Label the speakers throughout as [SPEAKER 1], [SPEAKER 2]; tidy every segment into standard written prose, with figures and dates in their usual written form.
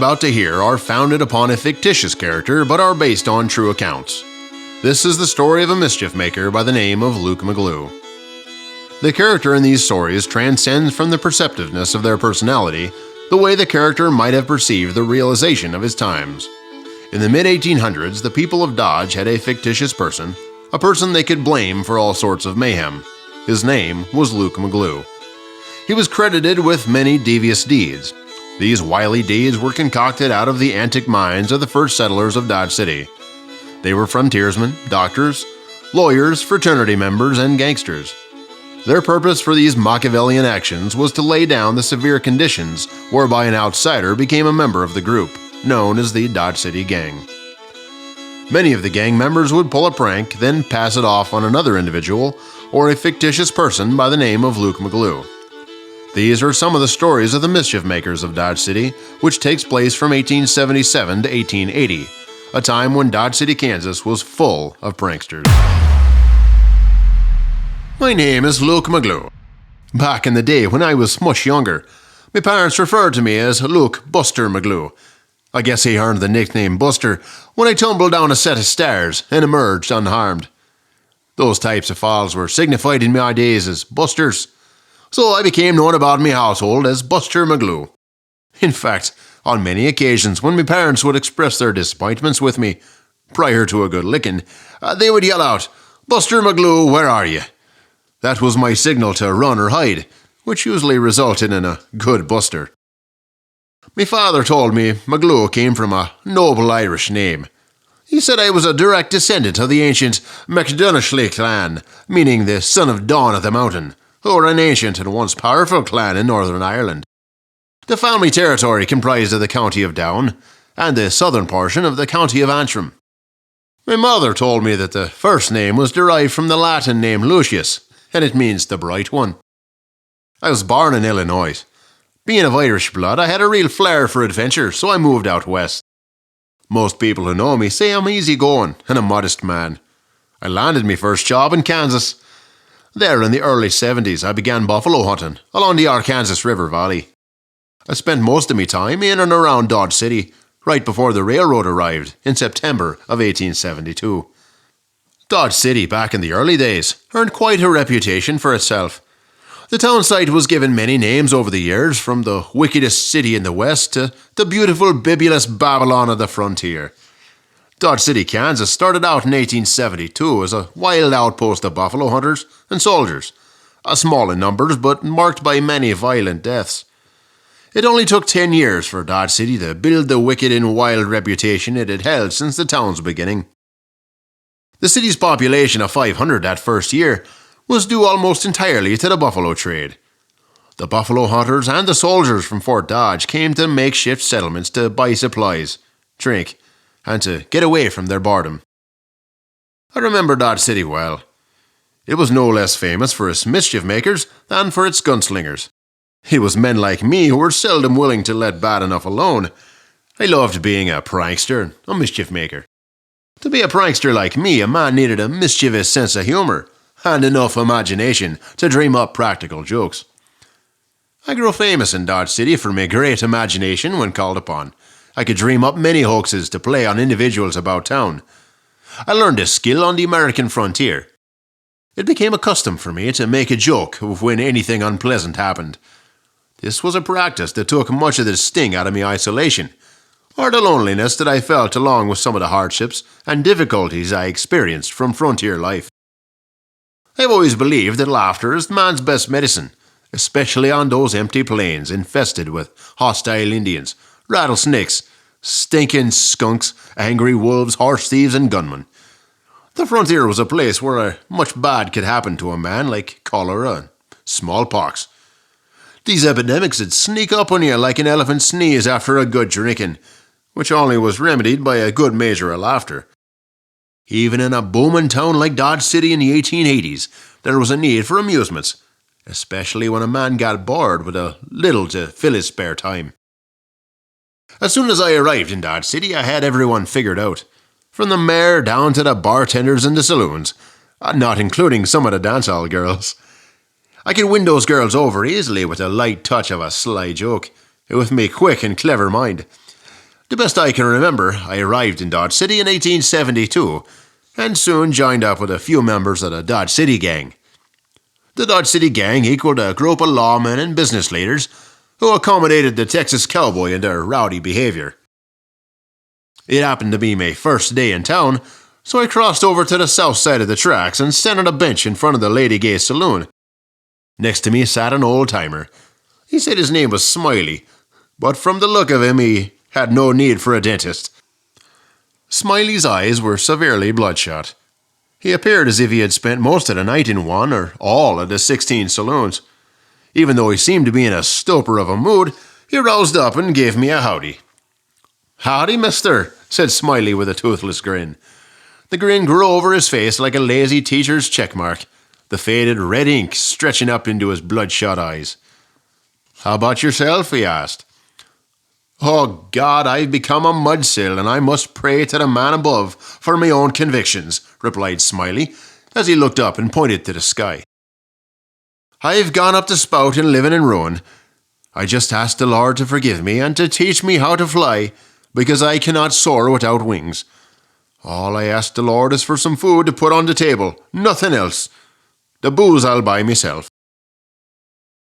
[SPEAKER 1] about to hear are founded upon a fictitious character but are based on true accounts. This is the story of a mischief-maker by the name of Luke McGlue. The character in these stories transcends from the perceptiveness of their personality the way the character might have perceived the realization of his times. In the mid-1800s, the people of Dodge had a fictitious person, a person they could blame for all sorts of mayhem. His name was Luke McGlue. He was credited with many devious deeds. These wily deeds were concocted out of the antic minds of the first settlers of Dodge City. They were frontiersmen, doctors, lawyers, fraternity members, and gangsters. Their purpose for these Machiavellian actions was to lay down the severe conditions whereby an outsider became a member of the group, known as the Dodge City Gang. Many of the gang members would pull a prank, then pass it off on another individual or a fictitious person by the name of Luke McGlue. These are some of the stories of the mischief makers of Dodge City, which takes place from 1877 to 1880, a time when Dodge City, Kansas was full of pranksters. My name is Luke McGlue. Back in the day when I was much younger, my parents referred to me as Luke Buster McGlue. I guess he earned the nickname Buster when I tumbled down a set of stairs and emerged unharmed. Those types of falls were signified in my days as busters, so I became known about my household as Buster McGlue. In fact, on many occasions when my parents would express their disappointments with me, prior to a good licking, they would yell out, "Buster McGlue, where are you?" That was my signal to run or hide, which usually resulted in a good buster. My father told me McGlue came from a noble Irish name. He said I was a direct descendant of the ancient MacDonaghy clan, meaning the son of Dawn of the Mountain, who were an ancient and once powerful clan in Northern Ireland. The family territory comprised of the county of Down and the southern portion of the county of Antrim. My mother told me that the first name was derived from the Latin name Lucius, and it means the bright one. I was born in Illinois. Being of Irish blood, I had a real flair for adventure, so I moved out west. Most people who know me say I'm easygoing and a modest man. I landed my first job in Kansas. There in the early 70s, I began buffalo hunting along the Arkansas River Valley. I spent most of my time in and around Dodge City, right before the railroad arrived in September of 1872. Dodge City, back in the early days, earned quite a reputation for itself. The town site was given many names over the years, from the wickedest city in the west to the beautiful bibulous Babylon of the frontier. Dodge City, Kansas started out in 1872 as a wild outpost of buffalo hunters and soldiers, small in numbers but marked by many violent deaths. It only took 10 years for Dodge City to build the wicked and wild reputation it had held since the town's beginning. The city's population of 500 that first year was due almost entirely to the buffalo trade. The buffalo hunters and the soldiers from Fort Dodge came to makeshift settlements to buy supplies, drink, and to get away from their boredom. I remember Dodge City well. It was no less famous for its mischief makers than for its gunslingers. It was men like me who were seldom willing to let bad enough alone. I loved being a prankster, a mischief maker. To be a prankster like me, a man needed a mischievous sense of humor and enough imagination to dream up practical jokes. I grew famous in Dodge City for my great imagination when called upon. I could dream up many hoaxes to play on individuals about town. I learned this skill on the American frontier. It became a custom for me to make a joke when anything unpleasant happened. This was a practice that took much of the sting out of my isolation, or the loneliness that I felt along with some of the hardships and difficulties I experienced from frontier life. I've always believed that laughter is man's best medicine, especially on those empty plains infested with hostile Indians, rattlesnakes, stinking skunks, angry wolves, horse thieves, and gunmen. The frontier was a place where much bad could happen to a man, like cholera and smallpox. These epidemics would sneak up on you like an elephant sneeze after a good drinking, which only was remedied by a good measure of laughter. Even in a booming town like Dodge City in the 1880s, there was a need for amusements, especially when a man got bored with a little to fill his spare time. As soon as I arrived in Dodge City, I had everyone figured out, from the mayor down to the bartenders in the saloons, not including some of the dancehall girls. I could win those girls over easily with a light touch of a sly joke, with me quick and clever mind. The best I can remember, I arrived in Dodge City in 1872 and soon joined up with a few members of the Dodge City gang. The Dodge City gang equaled a group of lawmen and business leaders who accommodated the Texas cowboy in their rowdy behavior. It happened to be my first day in town, so I crossed over to the south side of the tracks and sat on a bench in front of the Lady Gay Saloon. Next to me sat an old-timer. He said his name was Smiley, but from the look of him he had no need for a dentist. Smiley's eyes were severely bloodshot. He appeared as if he had spent most of the night in one or all of the 16 saloons. Even though he seemed to be in a stupor of a mood, he roused up and gave me a howdy. "Howdy, mister," said Smiley with a toothless grin. The grin grew over his face like a lazy teacher's checkmark, the faded red ink stretching up into his bloodshot eyes. "How about yourself?" he asked. "Oh, God, I've become a mudsill, and I must pray to the man above for my own convictions," replied Smiley, as he looked up and pointed to the sky. "I've gone up the spout and living in ruin. I just ask the Lord to forgive me and to teach me how to fly, because I cannot soar without wings. All I ask the Lord is for some food to put on the table, nothing else. The booze I'll buy myself."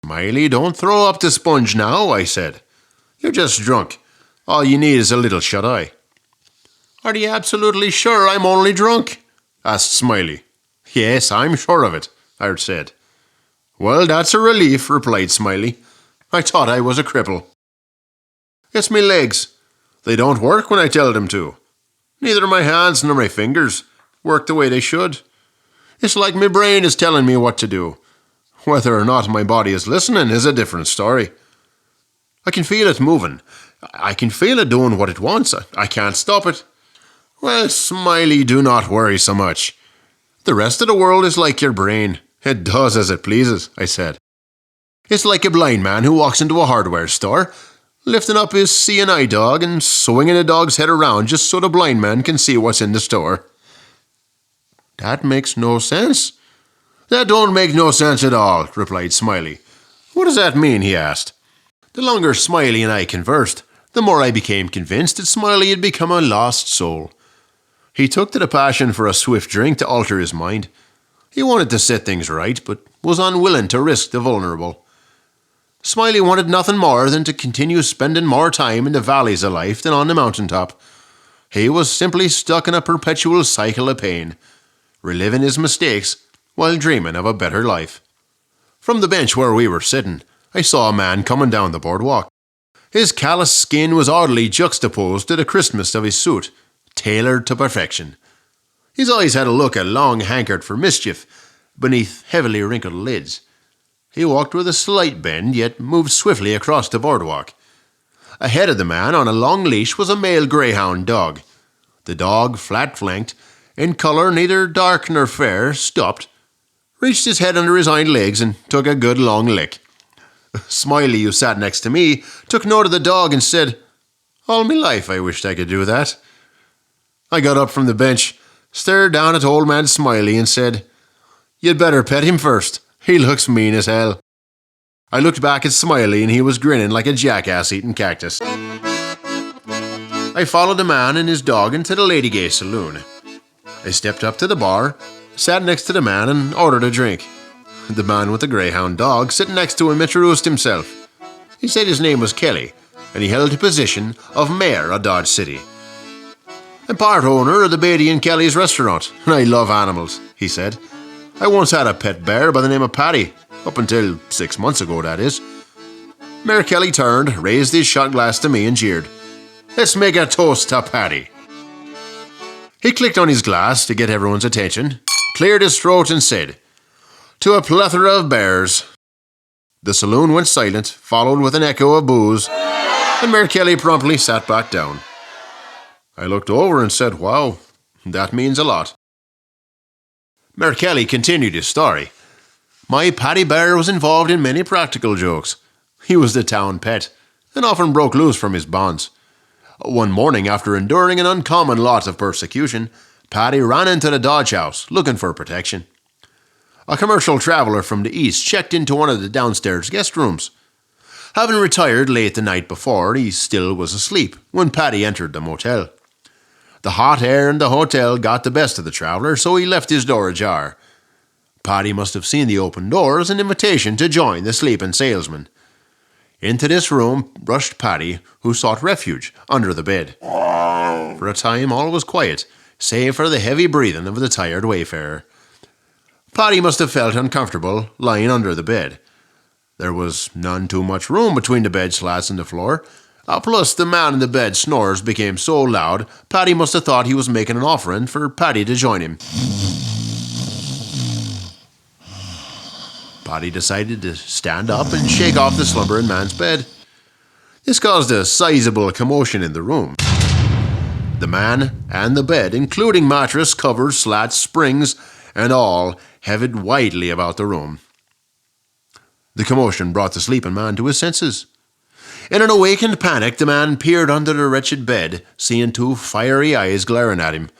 [SPEAKER 1] "Smiley, don't throw up the sponge now," I said. "You're just drunk. All you need is a little shut-eye." "Are you absolutely sure I'm only drunk?" asked Smiley. "Yes, I'm sure of it," I said. "Well, that's a relief," replied Smiley. "I thought I was a cripple." "It's me legs. They don't work when I tell them to. Neither my hands nor my fingers work the way they should. It's like my brain is telling me what to do. Whether or not my body is listening is a different story. I can feel it moving. I can feel it doing what it wants. I can't stop it." "Well, Smiley, do not worry so much. The rest of the world is like your brain. It does as it pleases," I said. "It's like a blind man who walks into a hardware store, lifting up his seeing-eye dog and swinging the dog's head around just so the blind man can see what's in the store." "That makes no sense." "That don't make no sense at all," replied Smiley. "What does that mean?" he asked. The longer Smiley and I conversed, the more I became convinced that Smiley had become a lost soul. He took to the passion for a swift drink to alter his mind. He wanted to set things right, but was unwilling to risk the vulnerable. Smiley wanted nothing more than to continue spending more time in the valleys of life than on the mountaintop. He was simply stuck in a perpetual cycle of pain, reliving his mistakes while dreaming of a better life. From the bench where we were sitting, I saw a man coming down the boardwalk. His callous skin was oddly juxtaposed to the crispness of his suit, tailored to perfection. His eyes had a look that long hankered for mischief beneath heavily wrinkled lids. He walked with a slight bend, yet moved swiftly across the boardwalk. Ahead of the man, on a long leash, was a male greyhound dog. The dog, flat-flanked, in colour neither dark nor fair, stopped, reached his head under his hind legs, and took a good long lick. Smiley, who sat next to me, took note of the dog and said, "All my life I wished I could do that." I got up from the bench, stared down at old man Smiley, and said, "You'd better pet him first. He looks mean as hell." I looked back at Smiley, and he was grinning like a jackass eating cactus. I followed the man and his dog into the Lady Gay Saloon. I stepped up to the bar, sat next to the man, and ordered a drink. The man with the greyhound dog sitting next to him introduced himself. He said his name was Kelly, and he held the position of mayor of Dodge City. "I'm part owner of the Beatty and Kelly's restaurant, and I love animals," he said. "I once had a pet bear by the name of Paddy, up until 6 months ago, that is." Mayor Kelly turned, raised his shot glass to me, and jeered, "Let's make a toast to Paddy." He clicked on his glass to get everyone's attention, cleared his throat, and said, "To a plethora of bears." The saloon went silent, followed with an echo of boos, and Mayor Kelly promptly sat back down. I looked over and said, "Wow, that means a lot." Mayor Kelly continued his story. "My Paddy Bear was involved in many practical jokes. He was the town pet, and often broke loose from his bonds. One morning, after enduring an uncommon lot of persecution, Paddy ran into the Dodge house, looking for protection. A commercial traveller from the east checked into one of the downstairs guest rooms. Having retired late the night before, he still was asleep when Paddy entered the motel. The hot air in the hotel got the best of the traveller, so he left his door ajar. Paddy must have seen the open door as an invitation to join the sleeping salesman. Into this room rushed Paddy, who sought refuge under the bed. For a time all was quiet, save for the heavy breathing of the tired wayfarer. Paddy must have felt uncomfortable lying under the bed. There was none too much room between the bed slats and the floor. Plus, the man in the bed snores became so loud, Paddy must have thought he was making an offering for Paddy to join him. Paddy decided to stand up and shake off the slumbering man's bed. This caused a sizable commotion in the room. The man and the bed, including mattress, covers, slats, springs, and all, heaved widely about the room. The commotion brought the sleeping man to his senses. In an awakened panic, the man peered under the wretched bed, seeing two fiery eyes glaring at him.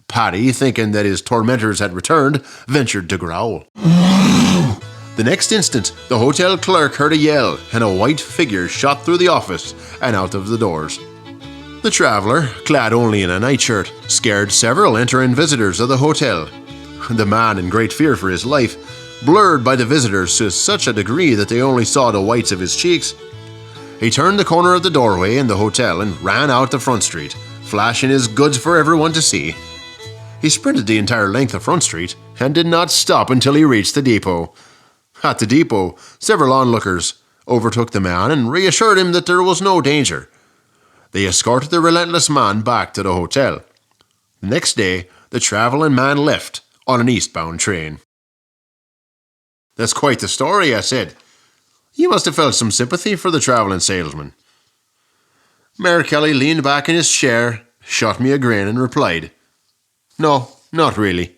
[SPEAKER 1] Paddy, thinking that his tormentors had returned, ventured to growl. The next instant, the hotel clerk heard a yell, and a white figure shot through the office and out of the doors. The traveller, clad only in a nightshirt, scared several entering visitors of the hotel. The man, in great fear for his life, blurred by the visitors to such a degree that they only saw the whites of his cheeks. He turned the corner of the doorway in the hotel and ran out the front street, flashing his goods for everyone to see. He sprinted the entire length of Front Street and did not stop until he reached the depot. At the depot, several onlookers overtook the man and reassured him that there was no danger. They escorted the relentless man back to the hotel. The next day, the travelling man left on an eastbound train. "That's quite the story," I said. "You must have felt some sympathy for the travelling salesman." Mayor Kelly leaned back in his chair, shot me a grin, and replied, "No, not really."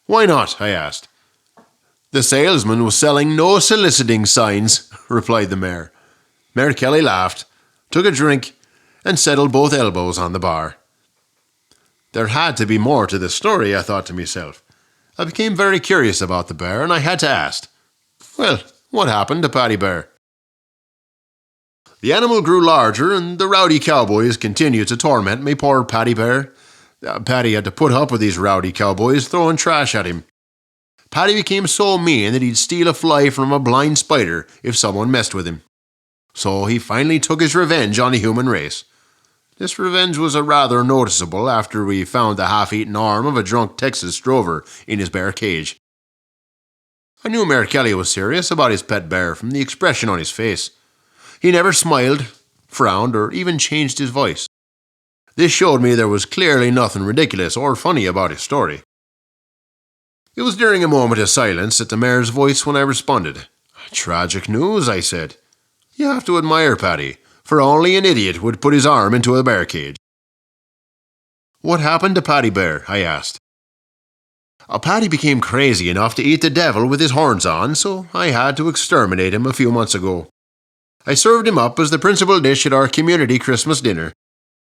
[SPEAKER 1] "Why not?" I asked. "The salesman was selling no soliciting signs," replied the mayor. Mayor Kelly laughed, took a drink, and settled both elbows on the bar. There had to be more to this story, I thought to myself. I became very curious about the bear, and I had to ask, "Well, what happened to Paddy Bear?" The animal grew larger, and the rowdy cowboys continued to torment me poor Paddy Bear. Paddy had to put up with these rowdy cowboys throwing trash at him. Paddy became so mean that he'd steal a fly from a blind spider if someone messed with him. So he finally took his revenge on the human race. This revenge was rather noticeable after we found the half-eaten arm of a drunk Texas drover in his bear cage. I knew Mayor Kelly was serious about his pet bear from the expression on his face. He never smiled, frowned, or even changed his voice. This showed me there was clearly nothing ridiculous or funny about his story. It was during a moment of silence at the mayor's voice when I responded. "Tragic news," I said. "You have to admire Paddy, for only an idiot would put his arm into a bear cage." "What happened to Paddy Bear?" I asked. Paddy became crazy enough to eat the devil with his horns on, so I had to exterminate him a few months ago. I served him up as the principal dish at our community Christmas dinner.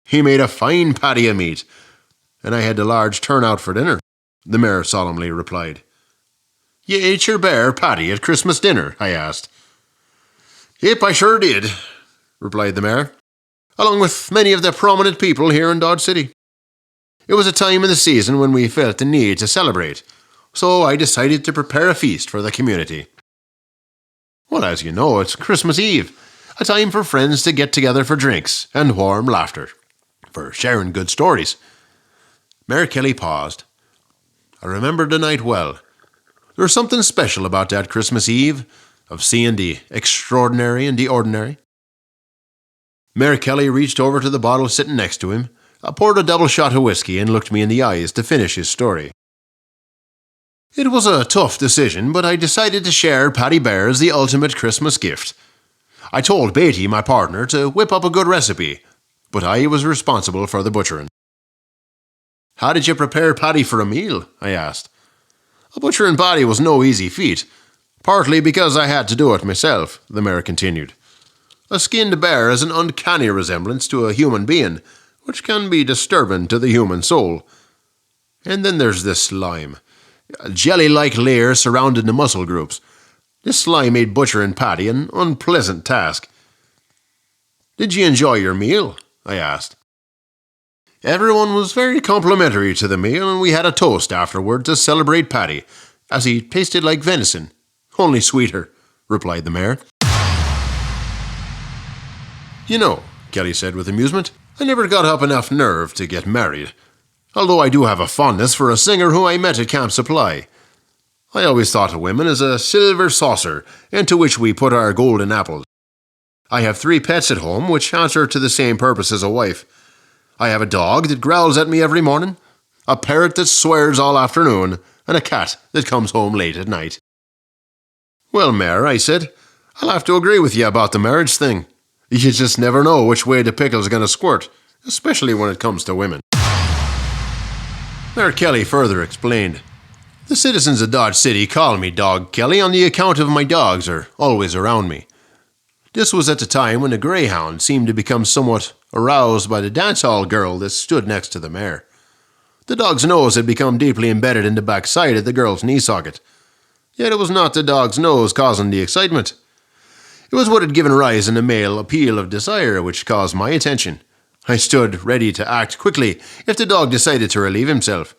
[SPEAKER 1] He made a fine patty of meat, and I had a large turnout for dinner," the mayor solemnly replied. "You ate your bear patty at Christmas dinner?" I asked. "Yep, I sure did," replied the mayor, "along with many of the prominent people here in Dodge City. It was a time in the season when we felt the need to celebrate, so I decided to prepare a feast for the community." "Well, as you know, it's Christmas Eve, a time for friends to get together for drinks and warm laughter, for sharing good stories." Mayor Kelly paused. I remembered the night well. There was something special about that Christmas Eve, of seeing the extraordinary and the ordinary. Mayor Kelly reached over to the bottle sitting next to him, poured a double shot of whiskey, and looked me in the eyes to finish his story. "It was a tough decision, but I decided to share Paddy Bear as the ultimate Christmas gift. I told Beatty, my partner, to whip up a good recipe, but I was responsible for the butchering." "How did you prepare Paddy for a meal?" I asked. "Butchering Paddy was no easy feat, partly because I had to do it myself," the mayor continued. "A skinned bear has an uncanny resemblance to a human being, which can be disturbing to the human soul. And then there's this slime. A jelly-like layer surrounding the muscle groups. This sly made butchering Paddy an unpleasant task. "Did you enjoy your meal?" I asked. Everyone was very complimentary to the meal, and we had a toast afterward to celebrate Paddy, as he tasted like venison. "Only sweeter," replied the mayor. "You know," Kelly said with amusement, "I never got up enough nerve to get married, although I do have a fondness for a singer who I met at Camp Supply. I always thought of women as a silver saucer into which we put our golden apples. I have 3 pets at home which answer to the same purpose as a wife. I have a dog that growls at me every morning, a parrot that swears all afternoon, and a cat that comes home late at night." "Well, Mayor," I said, "I'll have to agree with you about the marriage thing. You just never know which way the pickle's going to squirt, especially when it comes to women." Mayor Kelly further explained, "The citizens of Dodge City call me Dog Kelly on the account of my dogs are always around me. This was at the time when the greyhound seemed to become somewhat aroused by the dance hall girl that stood next to the mayor. The dog's nose had become deeply embedded in the back side of the girl's knee socket. Yet it was not the dog's nose causing the excitement. It was what had given rise in the male appeal of desire which caused my attention. I stood ready to act quickly if the dog decided to relieve himself.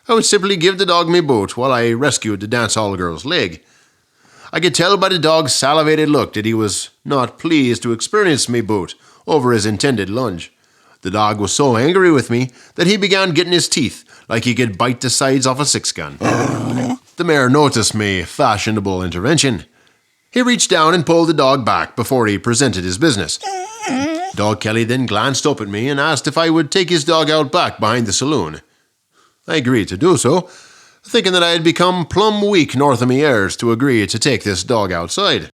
[SPEAKER 1] I would simply give the dog my boot while I rescued the dance hall girl's leg. I could tell by the dog's salivated look that he was not pleased to experience me boot over his intended lunge. The dog was so angry with me that he began getting his teeth like he could bite the sides off a 6-gun. The mayor noticed my fashionable intervention. He reached down and pulled the dog back before he presented his business. Dog Kelly then glanced up at me and asked if I would take his dog out back behind the saloon. I agreed to do so, thinking that I had become plumb weak north of me ears to agree to take this dog outside.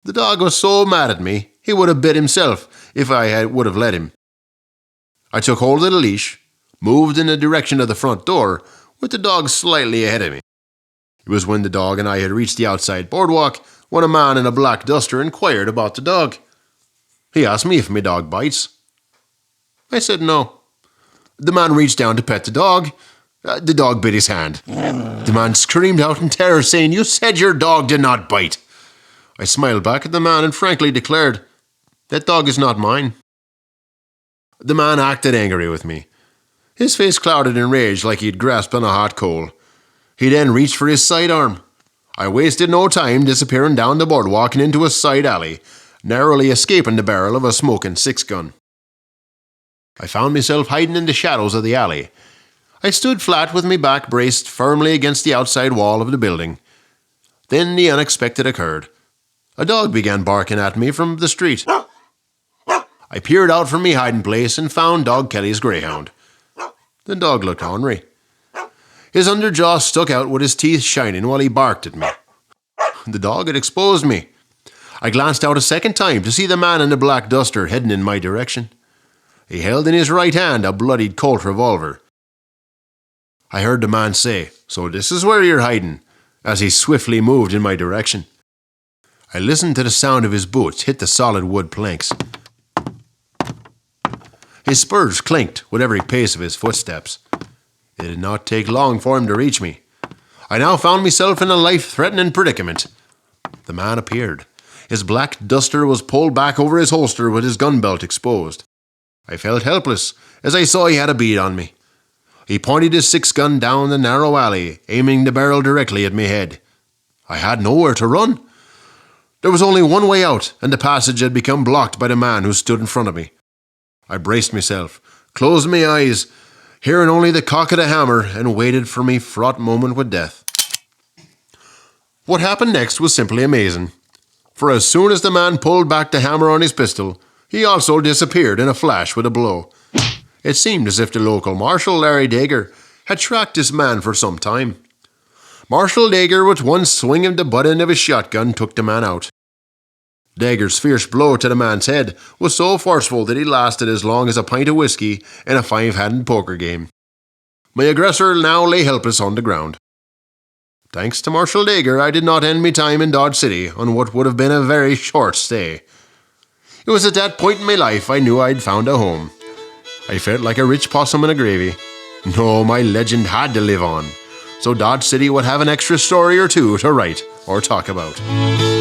[SPEAKER 1] The dog was so mad at me, he would have bit himself if I would have let him. I took hold of the leash, moved in the direction of the front door, with the dog slightly ahead of me. It was when the dog and I had reached the outside boardwalk when a man in a black duster inquired about the dog. He asked me if my dog bites. I said no. The man reached down to pet the dog. The dog bit his hand. The man screamed out in terror, saying, "You said your dog did not bite." I smiled back at the man and frankly declared, "That dog is not mine." The man acted angry with me. His face clouded in rage like he'd grasped on a hot coal. He then reached for his sidearm. I wasted no time disappearing down the boardwalk and into a side alley, narrowly escaping the barrel of a smoking 6-gun. I found myself hiding in the shadows of the alley. I stood flat with my back braced firmly against the outside wall of the building. Then the unexpected occurred. A dog began barking at me from the street. I peered out from my hiding place and found Dog Kelly's greyhound. The dog looked ornery. His underjaw stuck out with his teeth shining while he barked at me. The dog had exposed me. I glanced out a second time to see the man in the black duster heading in my direction. He held in his right hand a bloodied Colt revolver. I heard the man say, "So this is where you're hiding," as he swiftly moved in my direction. I listened to the sound of his boots hit the solid wood planks. His spurs clinked with every pace of his footsteps. It did not take long for him to reach me. I now found myself in a life-threatening predicament. The man appeared. His black duster was pulled back over his holster with his gun belt exposed. I felt helpless as I saw he had a bead on me. He pointed his 6-gun down the narrow alley, aiming the barrel directly at my head. I had nowhere to run. There was only one way out, and the passage had become blocked by the man who stood in front of me. I braced myself, closed my eyes, hearing only the cock of the hammer, and waited for me fraught moment with death. What happened next was simply amazing, for as soon as the man pulled back the hammer on his pistol, he also disappeared in a flash with a blow. It seemed as if the local Marshal, Larry Dager, had tracked this man for some time. Marshal Dager, with one swing of the butt end of his shotgun, took the man out. Dager's fierce blow to the man's head was so forceful that he lasted as long as a pint of whiskey in a 5-handed poker game. My aggressor now lay helpless on the ground. Thanks to Marshal Dager, I did not end my time in Dodge City on what would have been a very short stay. It was at that point in my life I knew I'd found a home. I felt like a rich possum in a gravy. No, my legend had to live on. so Dodge City would have an extra story or two to write or talk about.